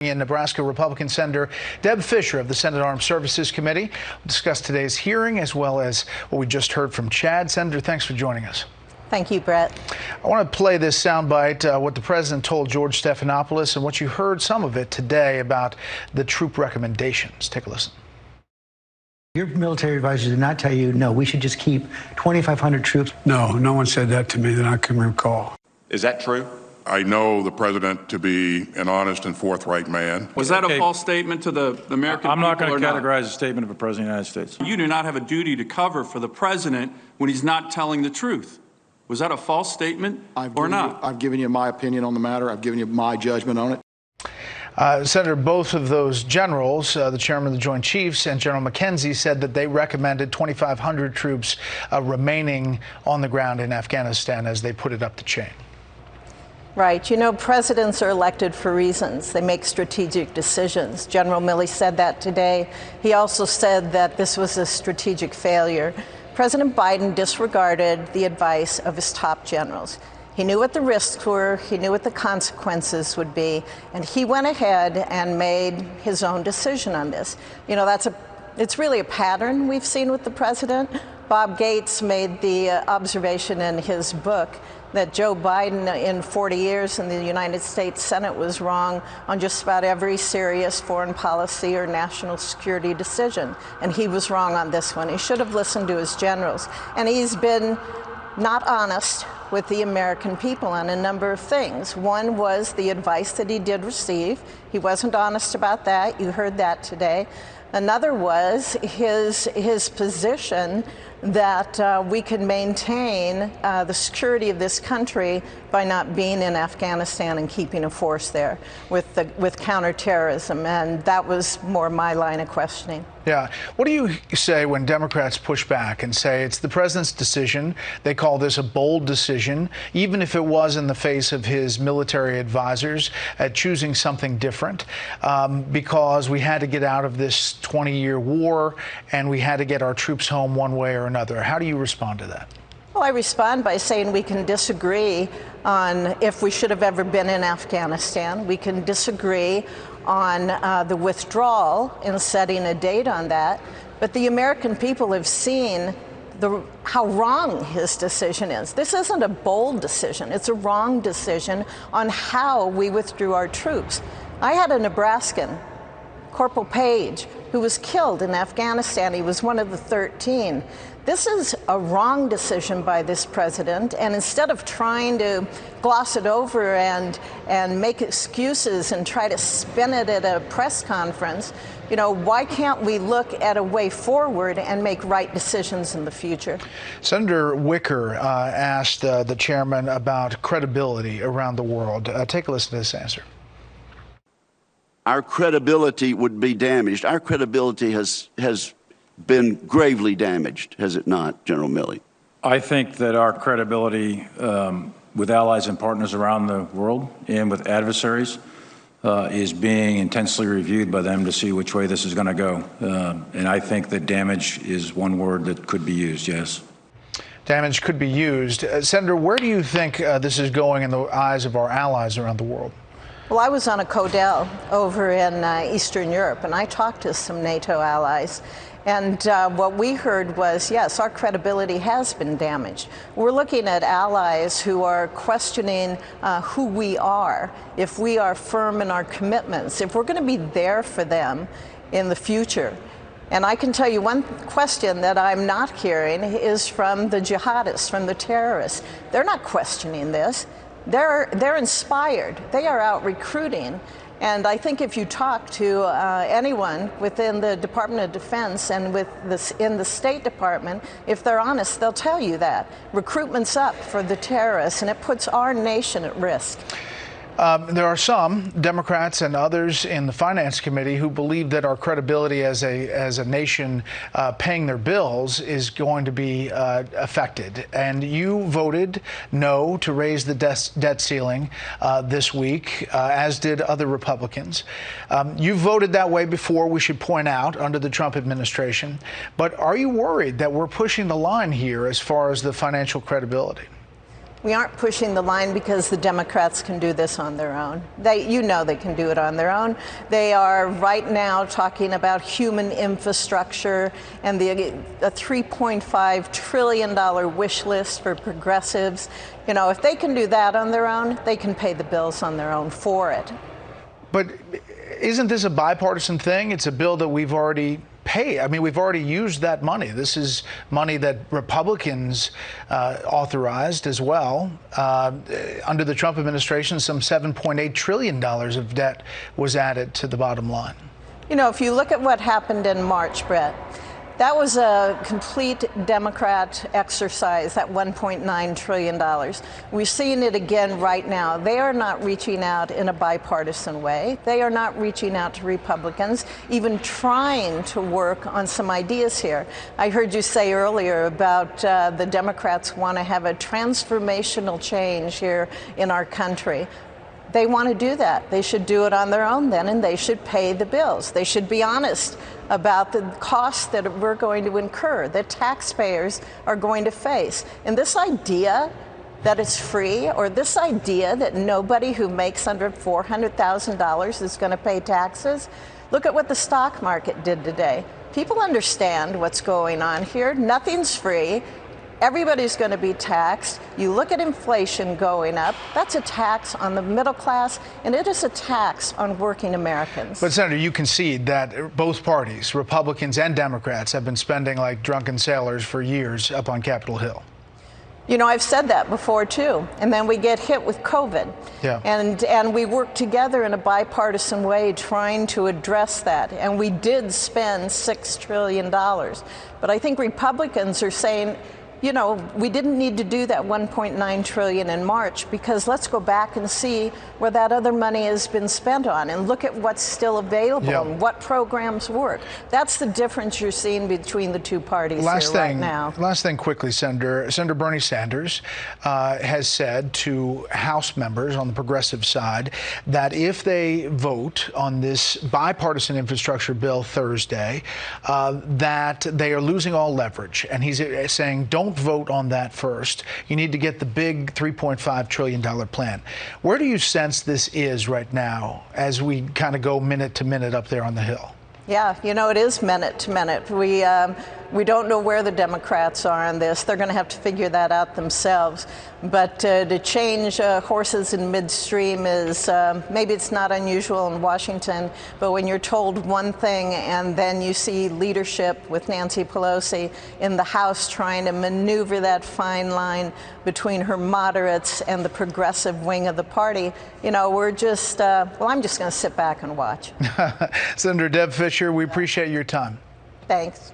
In Nebraska, Republican Senator Deb Fischer of the Senate Armed Services Committee will discuss today's hearing as well as what we just heard from Chad. Senator, thanks for joining us. Thank you, Brett. I want to play this soundbite, what the president told George Stephanopoulos and what you heard some of it today about the troop recommendations. Take a listen. Your military advisor did not tell you, no, we should just keep 2,500 troops? No, no one said that to me that I can recall. Is that true? I know the president to be an honest and forthright man. Was that a false statement to the American people? I'm not going to categorize a statement of a president of the United States. You do not have a duty to cover for the president when he's not telling the truth. Was that a false statement or not? I've given you my opinion on the matter. I've given you my judgment on it. Senator, both of those generals, the chairman of the Joint Chiefs and General McKenzie, said that they recommended 2,500 troops remaining on the ground in Afghanistan as they put it up the chain. Right. You know, presidents are elected for reasons. They make strategic decisions. General Milley said that today. He also said that this was a strategic failure. President Biden disregarded the advice of his top generals. He knew what the risks were, he knew what the consequences would be, and he went ahead and made his own decision on this. You know, it's really a pattern we've seen with the president. Bob Gates made the observation in his book that Joe Biden in 40 years in the United States Senate was wrong on just about every serious foreign policy or national security decision. And he was wrong on this one. He should have listened to his generals. And he's been not honest with the American people on a number of things. One was the advice that he did receive. He wasn't honest about that. You heard that today. Another was his position that we can maintain the security of this country by not being in Afghanistan and keeping a force there with counterterrorism, and that was more my line of questioning. Yeah. What do you say when Democrats push back and say it's the president's decision? They call this a bold decision, even if it was in the face of his military advisors at choosing something different, because we had to get out of this 20-year war and we had to get our troops home one way or another. How do you respond to that? Well, I respond by saying we can disagree on if we should have ever been in Afghanistan. We can disagree on the withdrawal and setting a date on that. But the American people have seen how wrong his decision is. This isn't a bold decision. It's a wrong decision on how we withdrew our troops. I had a Nebraskan, Corporal Page, who was killed in Afghanistan. He was one of the 13. This is a wrong decision by this president, and instead of trying to gloss it over and make excuses and try to spin it at a press conference, you know, why can't we look at a way forward and make right decisions in the future? Senator Wicker asked the chairman about credibility around the world. Take a listen to this answer. Our credibility would be damaged. Our credibility has been gravely damaged, has it not, General Milley? I think that our credibility with allies and partners around the world and with adversaries is being intensely reviewed by them to see which way this is going to go. And I think that damage is one word that could be used, yes. Damage could be used. Senator, where do you think this is going in the eyes of our allies around the world? Well, I was on a CODEL over in Eastern Europe, and I talked to some NATO allies. And what we heard was, yes, our credibility has been damaged. We're looking at allies who are questioning who we are, if we are firm in our commitments, if we're going to be there for them in the future. And I can tell you one question that I'm not hearing is from the jihadists, from the terrorists. They're not questioning this. They're inspired. They are out recruiting. And I think if you talk to anyone within the Department of Defense and in the State Department, if they're honest, they'll tell you that. Recruitment's up for the terrorists, and it puts our nation at risk. There are some Democrats and others in the Finance Committee who believe that our credibility as a nation paying their bills is going to be affected. And you voted no to raise the debt ceiling this week, as did other Republicans. You voted that way before, we should point out, under the Trump administration. But are you worried that we're pushing the line here as far as the financial credibility? We aren't pushing the line because the Democrats can do this on their own. You know they can do it on their own. They are right now talking about human infrastructure and a $3.5 trillion wish list for progressives. You know, if they can do that on their own, they can pay the bills on their own for it. But isn't this a bipartisan thing? It's a bill that we've already paid. I mean, we've already used that money. This is money that Republicans authorized as well. Under the Trump administration, some $7.8 trillion of debt was added to the bottom line. You know, if you look at what happened in March, Bret, that was a complete Democrat exercise, that $1.9 trillion. We're seeing it again right now. They are not reaching out in a bipartisan way. They are not reaching out to Republicans, even trying to work on some ideas here. I heard you say earlier about the Democrats want to have a transformational change here in our country. They want to do that. They should do it on their own then, and they should pay the bills. They should be honest about the costs that we're going to incur, that taxpayers are going to face. And this idea that it's free, or this idea that nobody who makes under $400,000 is going to pay taxes, look at what the stock market did today. People understand what's going on here. Nothing's free. Everybody's going to be taxed. You look at inflation going up. That's a tax on the middle class, and it is a tax on working Americans. But, Senator, you concede that both parties, Republicans and Democrats, have been spending like drunken sailors for years up on Capitol Hill. You know, I've said that before, too. And then we get hit with COVID. Yeah. And we work together in a bipartisan way trying to address that. And we did spend $6 trillion. But I think Republicans are saying, you know, we didn't need to do that $1.9 trillion in March, because let's go back and see where that other money has been spent on and look at what's still available and what programs work. That's the difference you're seeing between the two parties right now. Last thing quickly, Senator. Senator Bernie Sanders has said to House members on the progressive side that if they vote on this bipartisan infrastructure bill Thursday, that they are losing all leverage. And he's saying, don't vote on that first. You need to get the big $3.5 trillion plan. Where do you sense this is right now as we kind of go minute to minute up there on the Hill? Yeah, you know, it is minute to minute. We don't know where the Democrats are on this. They're going to have to figure that out themselves. But to change horses in midstream is, maybe it's not unusual in Washington, but when you're told one thing and then you see leadership with Nancy Pelosi in the House trying to maneuver that fine line between her moderates and the progressive wing of the party, you know, we're just, well, I'm just going to sit back and watch. Senator Deb Fischer, we appreciate your time. Thanks.